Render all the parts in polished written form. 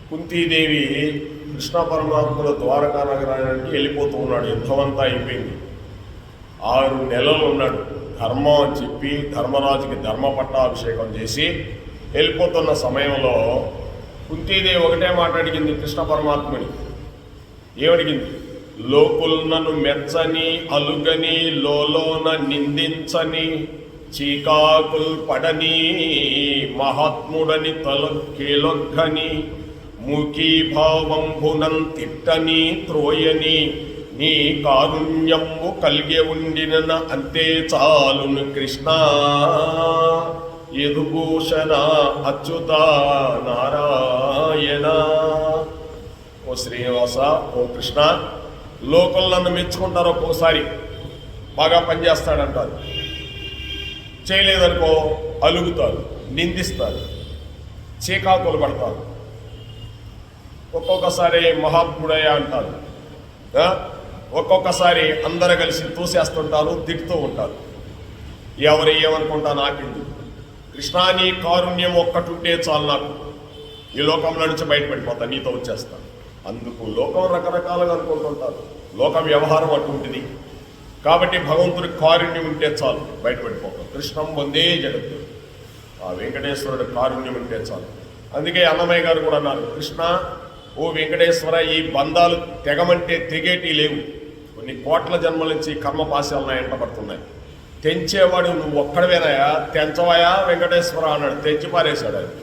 కుంతీదేవి కృష్ణ పరమాత్ముల ద్వారకా నగరానికి వెళ్ళిపోతూ ఉన్నాడు. యుద్ధం అంతా అయిపోయింది. 6 నెలలు ఉన్నాడు. ధర్మం అని చెప్పి ధర్మరాజుకి ధర్మ పట్టాభిషేకం చేసి వెళ్ళిపోతున్న సమయంలో కుంతీదేవి ఒకటే మాట అడిగింది కృష్ణ పరమాత్ముని. ఏమడిగింది? లోకుల్ నన్ను మెచ్చని అలుగని లోలోన నిందించని చీకాకుల్ పడని మహాత్ముడని తలొగ్గని ముఖీభావంబునం తిట్టని త్రోయని నీ కారుణ్యము కలిగే ఉండిన అంతే చాలును కృష్ణ యదుభూషణ అచ్యుత నారాయణ. ఓ శ్రీనివాస, ఓ కృష్ణ, లోకల్ నన్ను మెచ్చుకుంటారు, ఒక్కోసారి బాగా పనిచేస్తాడంటారు, చేయలేదనుకో అలుగుతారు, నిందిస్తారు, చీకాకులు పడతారు, ఒక్కొక్కసారి మహాత్ముడయ్య అంటారు, ఒక్కొక్కసారి అందరూ కలిసి తోసేస్తుంటారు, తిడుతూ ఉంటారు. ఎవరు ఏమనుకుంటా నాకెందుకు, కృష్ణా నీ కారుణ్యం ఒక్కటుంటే చాలు, నాకు ఈ లోకంలో నుంచి బయటపడిపోతా, నీతో వచ్చేస్తాను. అందుకు లోకం రకరకాలుగా అనుకుంటుంటారు, లోక వ్యవహారం అటువంటిది. కాబట్టి భగవంతుడి కారుణ్యం ఉంటే చాలు, బయటపడిపోతాం. కృష్ణం వందే జగత్తు, ఆ వెంకటేశ్వరుడి కారుణ్యం ఉంటే చాలు. అందుకే అన్నమయ్య గారు కూడా అన్నారు, కృష్ణ ఓ వెంకటేశ్వర, ఈ బంధాలు తెగమంటే తెగేటి లేవు, కొన్ని కోట్ల జన్మల నుంచి కర్మపాశాలను ఎంటబడుతున్నాయి. తెంచేవాడు నువ్వు ఒక్కడవేనాయా, తెంచవాయా వెంకటేశ్వర అన్నాడు, తెంచి పారేశాడు. అది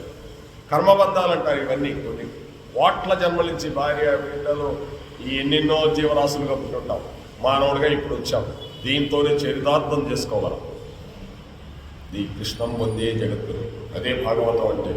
కర్మబంధాలు అంటారు ఇవన్నీ. కొన్ని కోట్ల జన్మల నుంచి భార్య బిడ్డలు ఈ ఎన్నెన్నో జీవరాశులుగా పుట్టుంటాం, మానవుడిగా ఇప్పుడు వచ్చాం. దీంతోనే చరితార్థం చేసుకోగలం. ఈ కృష్ణం వందే జగద్గురు, అదే భాగవతం అంటే.